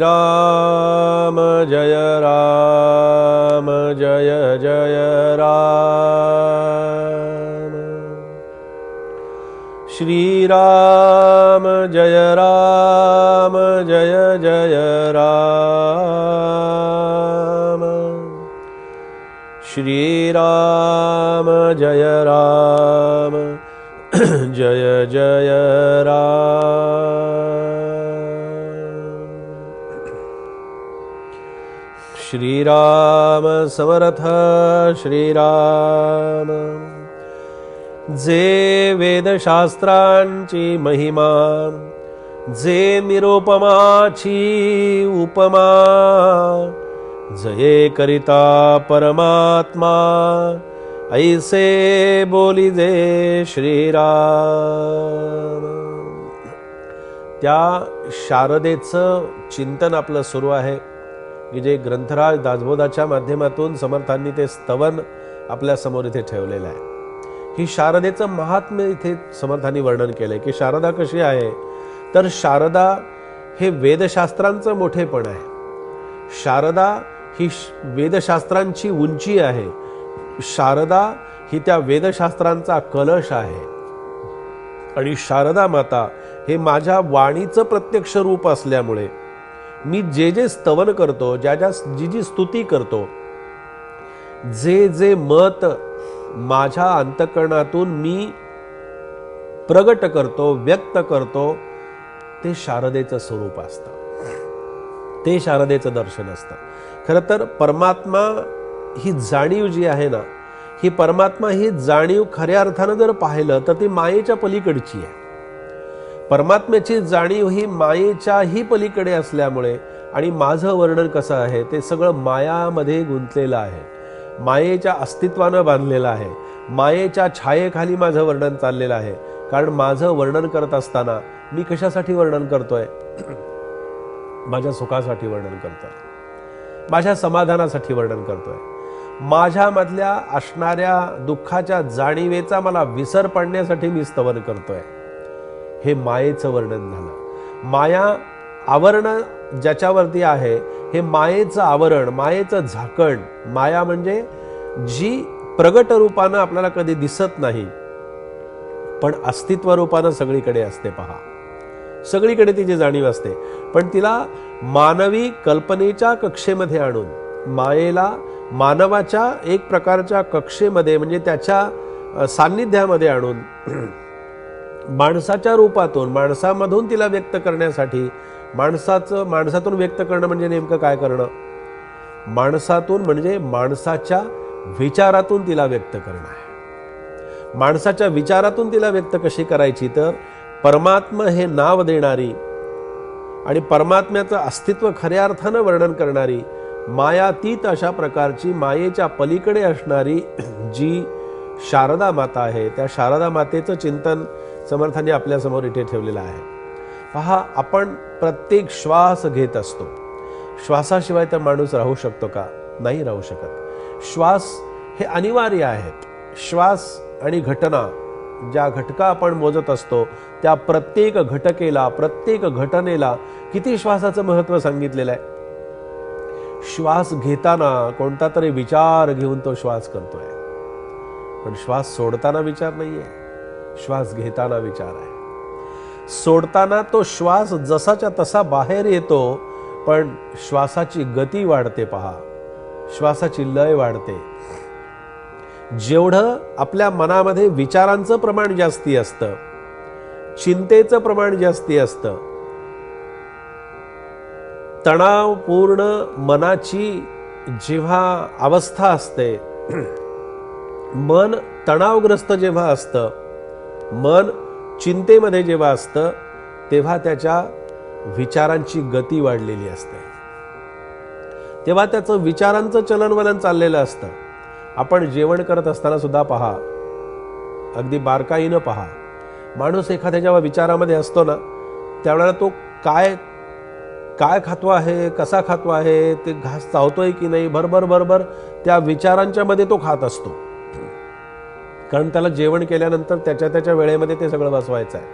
राम जय जय राम। श्री राम जय जय राम। श्री राम जय जय राम। श्री राम समर्थ श्री राम। जे वेदशास्त्रांची महिमा, जे निरुपमाची उपमा, जये करिता परमात्मा, ऐसे बोलिजे श्रीराम। त्या शारदेचं चिंतन आपलं सुरू आहे की जे ग्रंथराज दासबोधाच्या माध्यमातून समर्थांनी ते स्तवन आपल्या समोर इथे ठेवलेलं आहे। ही शारदेचं महात्म्य इथे समर्थांनी वर्णन केलंय की शारदा कशी आहे, तर शारदा हे वेदशास्त्रांचं मोठेपण आहे। शारदा ही वेदशास्त्रांची उंची आहे। शारदा ही त्या वेदशास्त्रांचा कलश आहे। आणि शारदा माता हे माझ्या वाणीचं प्रत्यक्ष रूप असल्यामुळे मी जे जे स्तवन करतो, जी जी स्तुती करतो, जे जे मत माझ्या अंतःकरणातून मी प्रगट करतो, व्यक्त करतो, ते शारदेचं स्वरूप असतं, ते शारदेचं दर्शन असतं। खरं तर परमात्मा ही जाणीव जी आहे ना, ही परमात्मा ही जाणीव खऱ्या अर्थानं जर पाहिलं तर ती मायेच्या पलीकडची आहे। परमात्म्याची जाणीव ही मायेच्याही पलीकडे असल्यामुळे, आणि माझं वर्णन कसं आहे ते सगळं मायामध्ये गुंतलेलं आहे, मायेच्या अस्तित्वानं बांधलेलं आहे, मायेच्या छायेखाली माझं वर्णन चाललेलं आहे। कारण माझं वर्णन करत असताना मी कशासाठी वर्णन करतोय? माझ्या सुखासाठी वर्णन करतोय, माझ्या समाधानासाठी वर्णन करतोय, माझ्यामधल्या असणाऱ्या दुःखाच्या जाणीवेचा मला विसर पडण्यासाठी मी स्तवन करतोय। हे मायेचं वर्णन झालं। माया आवरण ज्याच्यावरती आहे, हे मायेचं आवरण, मायेचं झाकण। माया म्हणजे जी प्रगट रूपानं आपल्याला कधी दिसत नाही, पण अस्तित्व रूपानं सगळीकडे असते। पहा, सगळीकडे तिची जाणीव असते, पण तिला मानवी कल्पनेच्या कक्षेमध्ये आणून, मायेला मानवाच्या एक प्रकारच्या कक्षेमध्ये म्हणजे त्याच्या सान्निध्यामध्ये आणून, माणसाच्या रूपातून, माणसामधून तिला व्यक्त करण्यासाठी, माणसातून व्यक्त करणं म्हणजे नेमकं काय करणं? माणसातून म्हणजे माणसाच्या विचारातून तिला व्यक्त करणं आहे। माणसाच्या विचारातून तिला व्यक्त कशी करायची? तर परमात्मा हे नाव देणारी आणि परमात्म्याचं अस्तित्व खऱ्या अर्थानं वर्णन करणारी, मायातीत अशा प्रकारची, मायेच्या पलीकडे असणारी जी शारदा माता आहे, त्या शारदा मातेचं चिंतन समर्थांनी आपल्यासमोर इथे ठेवलेलं आहे। पहा, आपण प्रत्येक श्वास घेत असतो, श्वासाशिवाय तर माणूस राहू शकतो का? नाही राहू शकत। श्वास हे अनिवार्य आहेत। श्वास आणि घटना, ज्या घटका आपण मोजत असतो, त्या प्रत्येक घटकेला, प्रत्येक घटनेला किती श्वासाचं महत्त्व सांगितलेलं आहे। श्वास घेताना कोणता तरी विचार घेऊन तो श्वास करतोय, पण श्वास सोडताना विचार नाहीये, श्वास घेताना विचार आहे। सोडताना तो श्वास जसाच्या तसा बाहेर येतो, पण श्वासाची गती वाढते। पहा, श्वासाची लय वाढते। जेवढं आपल्या मनामध्ये विचारांचं प्रमाण जास्ती असतं, चिंतेचं प्रमाण जास्ती असतं, तणावपूर्ण मनाची जेव्हा अवस्था असते, मन तणावग्रस्त जेव्हा असतं, मन चिंतेमध्ये जेव्हा असतं, तेव्हा त्याच्या विचारांची गती वाढलेली असते, तेव्हा त्याचं विचारांचं चलनवलन चाललेलं असतं। आपण जेवण करत असताना सुद्धा पहा, अगदी बारकाईनं पहा, माणूस एखाद्या जेव्हा विचारामध्ये असतो ना, त्यावेळेला तो काय काय खातो आहे, कसा खातो आहे, ते घास चावतोय की नाही, भरभर त्या विचारांच्या मध्ये तो खात असतो। कारण त्याला जेवण केल्यानंतर त्याच्या वेळेमध्ये ते सगळं बसवायचं आहे।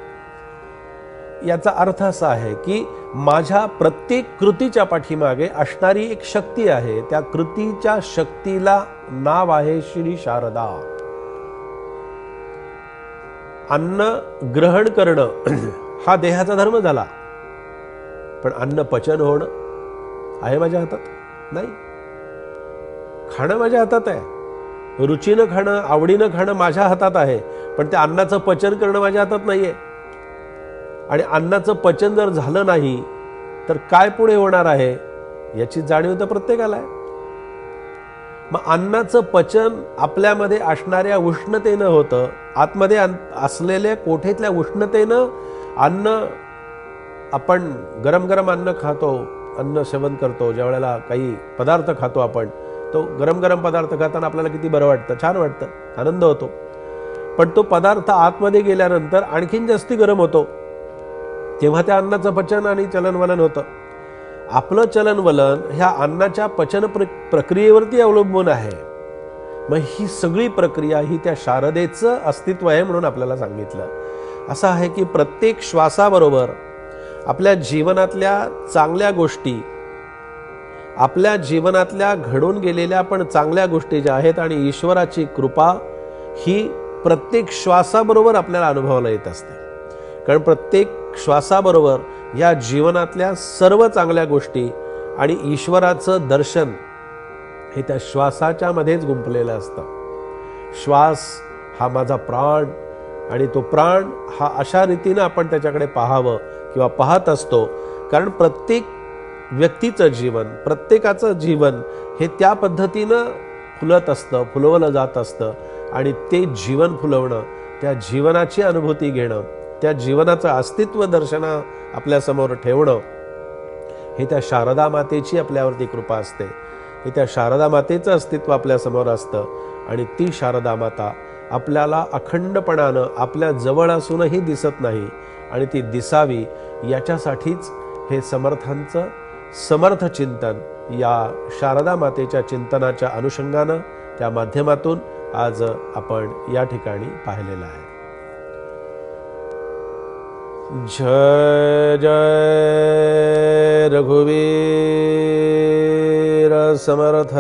याचा अर्थ असा आहे की माझ्या प्रत्येक कृतीच्या पाठीमागे असणारी एक शक्ती आहे. त्या कृतीच्या शक्तीला नाव आहे श्री शारदा. अन्न ग्रहण करणं हा देहाचा धर्म झाला, पण अन्न पचन होणं आहे माझ्या हातात नाही. खाणं माझ्या हातात आहे, रुचीनं खाणं, आवडीनं खाणं माझ्या हातात आहे, पण त्या अन्नाचं पचन करणं माझ्या हातात नाहीये. आणि अन्नाचं पचन जर झालं नाही तर काय पुढे होणार आहे याची जाणीव तर प्रत्येकाला आहे. मग अन्नाचं पचन आपल्यामध्ये असणाऱ्या उष्णतेनं होतं. आतमध्ये असलेल्या कोठेतल्या उष्णतेनं अन्न, आपण गरम गरम अन्न खातो, अन्न सेवन करतो, ज्या वेळेला काही पदार्थ खातो आपण, तो गरम गरम पदार्थ खाताना आपल्याला किती बरं वाटतं, छान वाटतं, आनंद होतो. पण तो पदार्थ आतमध्ये गेल्यानंतर आणखीन जास्ती गरम होतो, तेव्हा त्या अन्नाचं पचन आणि चलनवलन होतं. आपलं चलनवलन ह्या अन्नाच्या पचन प्रक्रियेवरती अवलंबून आहे. मग ही सगळी प्रक्रिया ही त्या शारदेचं अस्तित्व आहे म्हणून आपल्याला सांगितलं. असं आहे की प्रत्येक श्वासाबरोबर आपल्या जीवनातल्या चांगल्या गोष्टी, आपल्या जीवनातल्या घडून गेलेल्या पण चांगल्या गोष्टी ज्या आहेत आणि ईश्वराची कृपा ही प्रत्येक श्वासाबरोबर आपल्याला अनुभवायला येत असते. कारण प्रत्येक श्वासाबरोबर या जीवनातल्या सर्व चांगल्या गोष्टी आणि ईश्वराचं दर्शन हे त्या श्वासाच्या मध्येच गुंफलेलं असतं. श्वास हा माझा प्राण, आणि तो प्राण हा अशा रीतीनं आपण त्याच्याकडे पाहावं किंवा पाहत असतो. कारण प्रत्येक व्यक्तीचं जीवन, प्रत्येकाचं जीवन हे त्या पद्धतीनं फुलत असतं, फुलवलं जात असतं. आणि ते जीवन फुलवणं, त्या जीवनाची अनुभूती घेणं, त्या जीवनाचं अस्तित्व दर्शना आपल्यासमोर ठेवणं, हे त्या शारदा मातेची आपल्यावरती कृपा असते. हे त्या शारदा मातेचं अस्तित्व आपल्यासमोर असतं. आणि ती शारदा माता आपल्याला अखंडपणानं आपल्या जवळ असूनही दिसत नाही, आणि ती दिसावी याच्यासाठीच हे समर्थांचं समर्थ चिंतन या शारदा मातेच्या चिंतनाच्या अनुषंगानं, त्या माध्यमातून आज आपण या ठिकाणी पाहिलेलं आहे. जय जय रघुवीर समर्थ.